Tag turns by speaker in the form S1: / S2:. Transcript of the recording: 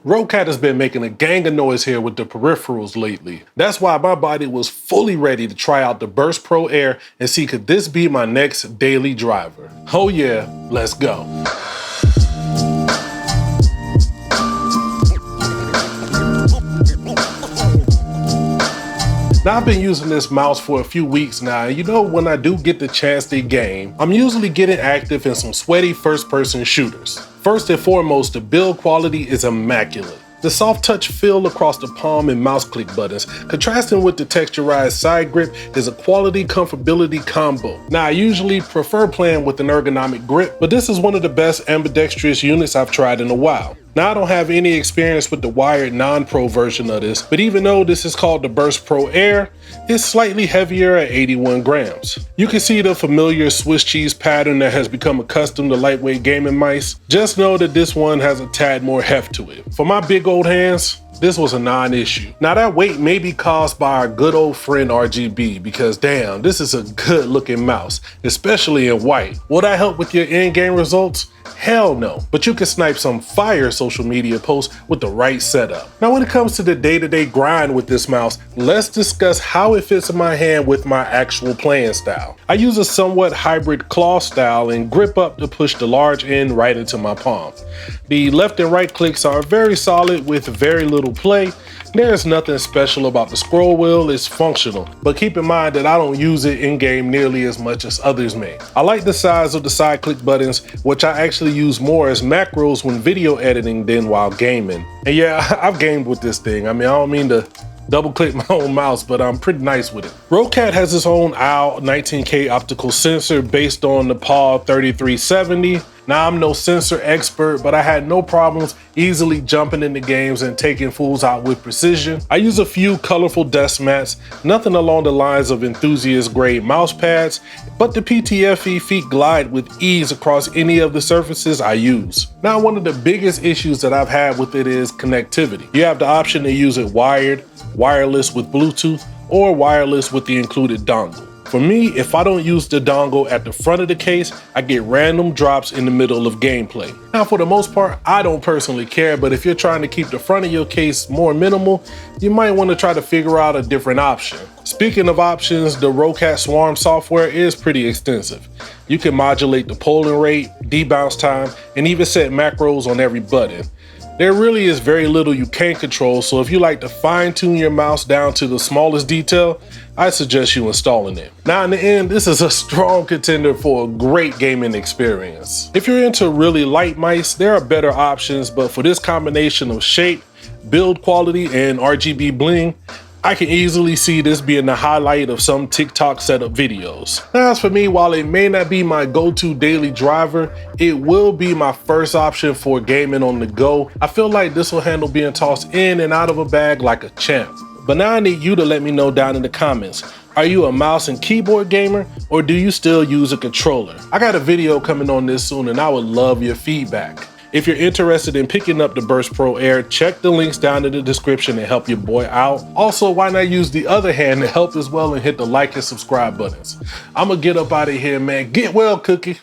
S1: Rocat has been making a gang of noise here with the peripherals lately. That's why my body was fully ready to try out the Burst Pro Air and see could this be my next daily driver. Oh yeah, let's go. Now I've been using this mouse for a few weeks now, and you know when I do get the chance to game, I'm usually getting active in some sweaty first-person shooters. First and foremost, the build quality is immaculate. The soft touch feel across the palm and mouse click buttons, contrasting with the texturized side grip, is a quality comfortability combo. Now I usually prefer playing with an ergonomic grip, but this is one of the best ambidextrous units I've tried in a while. Now I don't have any experience with the wired non-pro version of this, but even though this is called the Burst Pro Air, it's slightly heavier at 81 grams. You can see the familiar Swiss cheese pattern that has become accustomed to lightweight gaming mice. Just know that this one has a tad more heft to it. For my big old hands, this was a non-issue. Now that weight may be caused by our good old friend RGB, because damn, this is a good looking mouse, especially in white. Will that help with your in-game results? Hell no, but you can snipe some fire social media posts with the right setup. Now when it comes to the day-to-day grind with this mouse, let's discuss how it fits in my hand with my actual playing style. I use a somewhat hybrid claw style and grip up to push the large end right into my palm. The left and right clicks are very solid with very little play. There's nothing special about the scroll wheel, it's functional, but keep in mind that I don't use it in game nearly as much as others may. I like the size of the side click buttons, which I actually use more as macros when video editing than while gaming. And yeah, I've gamed with this thing. I mean, I don't mean to double click my own mouse, but I'm pretty nice with it. Rocat has its own OWL 19K optical sensor based on the PAW 3370. Now I'm no sensor expert, but I had no problems easily jumping into games and taking fools out with precision. I use a few colorful desk mats, nothing along the lines of enthusiast grade mouse pads, but the PTFE feet glide with ease across any of the surfaces I use. Now one of the biggest issues that I've had with it is connectivity. You have the option to use it wired, wireless with Bluetooth, or wireless with the included dongle. For me, if I don't use the dongle at the front of the case, I get random drops in the middle of gameplay. Now for the most part, I don't personally care, but if you're trying to keep the front of your case more minimal, you might want to try to figure out a different option. Speaking of options, the Rocat Swarm software is pretty extensive. You can modulate the polling rate, debounce time, and even set macros on every button. There really is very little you can't control, so if you like to fine-tune your mouse down to the smallest detail, I suggest you installing it. Now in the end, this is a strong contender for a great gaming experience. If you're into really light mice, there are better options, but for this combination of shape, build quality, and RGB bling, I can easily see this being the highlight of some TikTok setup videos. Now as for me, while it may not be my go-to daily driver, it will be my first option for gaming on the go. I feel like this will handle being tossed in and out of a bag like a champ. But now I need you to let me know down in the comments. Are you a mouse and keyboard gamer, or do you still use a controller? I got a video coming on this soon and I would love your feedback. If you're interested in picking up the Burst Pro Air, check the links down in the description and help your boy out. Also, why not use the other hand to help as well and hit the like and subscribe buttons. I'm gonna get up out of here, man. Get well, Cookie.